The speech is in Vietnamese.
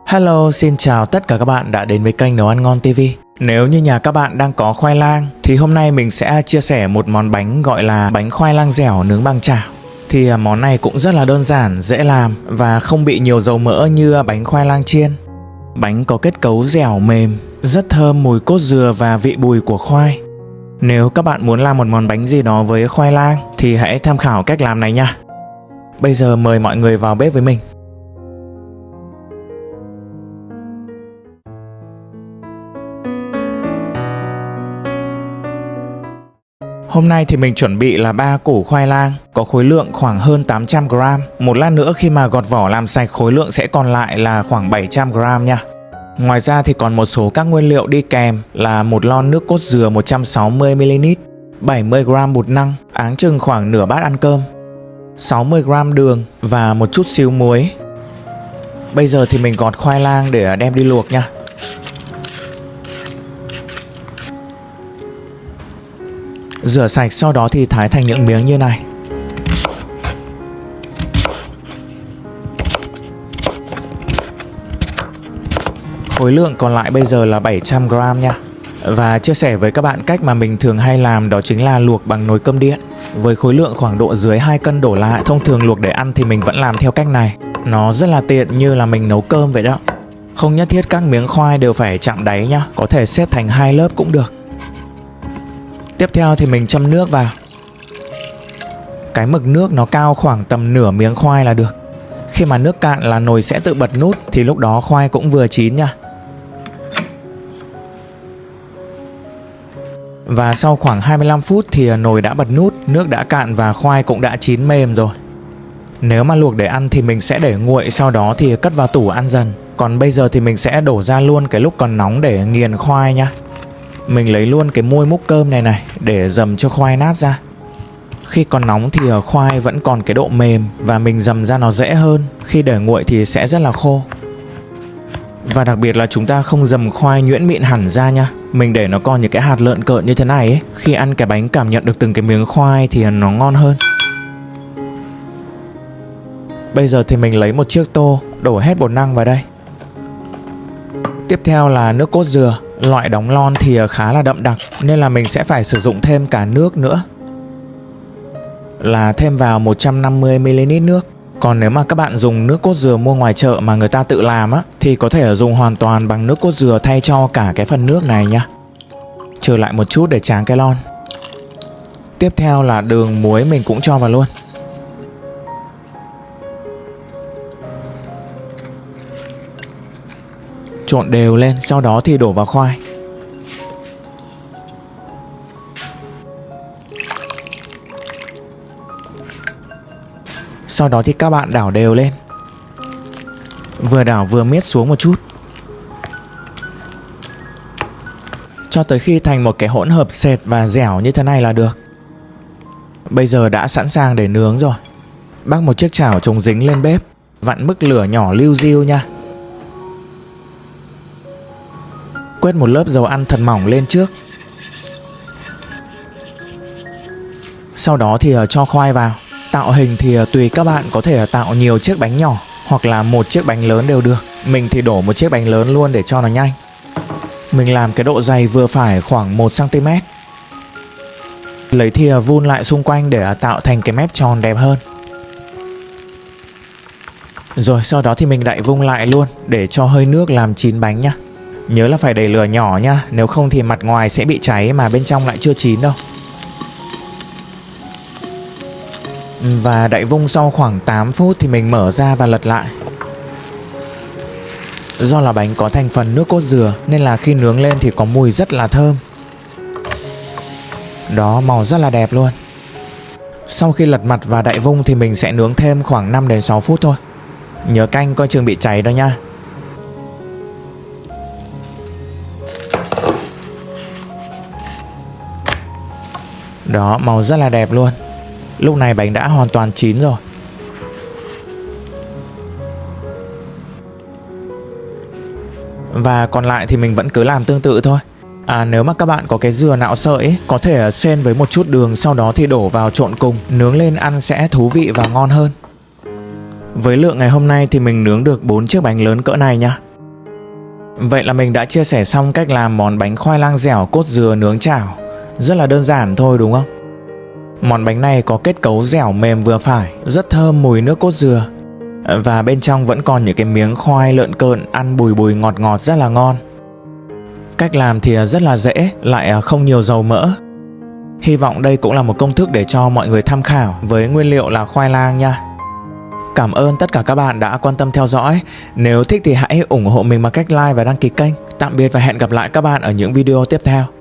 Hello, xin chào tất cả các bạn đã đến với kênh Nấu Ăn Ngon TV. Nếu như nhà các bạn đang có khoai lang thì hôm nay mình sẽ chia sẻ một món bánh gọi là bánh khoai lang dẻo nướng bằng chảo. Thì món này cũng rất là đơn giản, dễ làm và không bị nhiều dầu mỡ như bánh khoai lang chiên. Bánh có kết cấu dẻo mềm, rất thơm mùi cốt dừa và vị bùi của khoai. Nếu các bạn muốn làm một món bánh gì đó với khoai lang thì hãy tham khảo cách làm này nha. Bây giờ mời mọi người vào bếp với mình. Hôm nay thì mình chuẩn bị là 3 củ khoai lang, có khối lượng khoảng hơn 800 g. Một lát nữa khi mà gọt vỏ làm sạch, khối lượng sẽ còn lại là khoảng 700 g nha. Ngoài ra thì còn một số các nguyên liệu đi kèm là một lon nước cốt dừa 160 ml, 70 g bột năng, áng chừng khoảng nửa bát ăn cơm, 60 g đường và một chút xíu muối. Bây giờ thì mình gọt khoai lang để đem đi luộc nha. Rửa sạch, sau đó thì thái thành những miếng như này. Khối lượng còn lại bây giờ là 700 g nha. Và chia sẻ với các bạn cách mà mình thường hay làm, đó chính là luộc bằng nồi cơm điện. Với khối lượng khoảng độ dưới 2 cân đổ lại, thông thường luộc để ăn thì mình vẫn làm theo cách này. Nó rất là tiện, như là mình nấu cơm vậy đó. Không nhất thiết các miếng khoai đều phải chạm đáy nhá, có thể xếp thành 2 lớp cũng được. Tiếp theo thì mình châm nước vào. Cái mực nước nó cao khoảng tầm nửa miếng khoai là được. Khi mà nước cạn là nồi sẽ tự bật nút, thì lúc đó khoai cũng vừa chín nha. Và sau khoảng 25 phút thì nồi đã bật nút, nước đã cạn và khoai cũng đã chín mềm rồi. Nếu mà luộc để ăn thì mình sẽ để nguội, sau đó thì cất vào tủ ăn dần. Còn bây giờ thì mình sẽ đổ ra luôn cái lúc còn nóng để nghiền khoai nha. Mình lấy luôn cái môi múc cơm này để dầm cho khoai nát ra. Khi còn nóng thì khoai vẫn còn cái độ mềm và mình dầm ra nó dễ hơn. Khi để nguội thì sẽ rất là khô. Và đặc biệt là chúng ta không dầm khoai nhuyễn mịn hẳn ra nha. Mình để nó còn những cái hạt lợn cợn như thế này ấy. Khi ăn cái bánh cảm nhận được từng cái miếng khoai thì nó ngon hơn. Bây giờ thì mình lấy một chiếc tô, đổ hết bột năng vào đây. Tiếp theo là nước cốt dừa. Loại đóng lon thì khá là đậm đặc nên là mình sẽ phải sử dụng thêm cả nước nữa, là thêm vào 150 ml nước. Còn nếu mà các bạn dùng nước cốt dừa mua ngoài chợ mà người ta tự làm á, thì có thể dùng hoàn toàn bằng nước cốt dừa thay cho cả cái phần nước này nha. Trở lại một chút để tráng cái lon. Tiếp theo là đường muối mình cũng cho vào luôn. Trộn đều lên, sau đó thì đổ vào khoai. Sau đó thì các bạn đảo đều lên. Vừa đảo vừa miết xuống một chút, cho tới khi thành một cái hỗn hợp sệt và dẻo như thế này là được. Bây giờ đã sẵn sàng để nướng rồi. Bắc một chiếc chảo chống dính lên bếp, vặn mức lửa nhỏ liu riu nha. Quét một lớp dầu ăn thật mỏng lên trước. Sau đó thì cho khoai vào. Tạo hình thì tùy các bạn, có thể tạo nhiều chiếc bánh nhỏ hoặc là một chiếc bánh lớn đều được. Mình thì đổ một chiếc bánh lớn luôn để cho nó nhanh. Mình làm cái độ dày vừa phải khoảng 1 cm. Lấy thìa vun lại xung quanh để tạo thành cái mép tròn đẹp hơn. Rồi sau đó thì mình đậy vung lại luôn để cho hơi nước làm chín bánh nhá. Nhớ là phải để lửa nhỏ nha, nếu không thì mặt ngoài sẽ bị cháy mà bên trong lại chưa chín đâu. Và đậy vung sau khoảng 8 phút thì mình mở ra và lật lại. Do là bánh có thành phần nước cốt dừa nên là khi nướng lên thì có mùi rất là thơm. Đó, màu rất là đẹp luôn. Sau khi lật mặt và đậy vung thì mình sẽ nướng thêm khoảng 5 đến 6 phút thôi. Nhớ canh coi chừng bị cháy đó nha. Đó, màu rất là đẹp luôn. Lúc này bánh đã hoàn toàn chín rồi. Và còn lại thì mình vẫn cứ làm tương tự thôi. Nếu mà các bạn có cái dừa nạo sợi ấy, có thể xen với một chút đường, sau đó thì đổ vào trộn cùng. Nướng lên ăn sẽ thú vị và ngon hơn. Với lượng ngày hôm nay thì mình nướng được 4 chiếc bánh lớn cỡ này nha. Vậy là mình đã chia sẻ xong cách làm món bánh khoai lang dẻo cốt dừa nướng chảo. Rất là đơn giản thôi đúng không? Món bánh này có kết cấu dẻo mềm vừa phải, rất thơm mùi nước cốt dừa. Và bên trong vẫn còn những cái miếng khoai lợn cợn ăn bùi bùi ngọt ngọt rất là ngon. Cách làm thì rất là dễ, lại không nhiều dầu mỡ. Hy vọng đây cũng là một công thức để cho mọi người tham khảo với nguyên liệu là khoai lang nha. Cảm ơn tất cả các bạn đã quan tâm theo dõi. Nếu thích thì hãy ủng hộ mình bằng cách like và đăng ký kênh. Tạm biệt và hẹn gặp lại các bạn ở những video tiếp theo.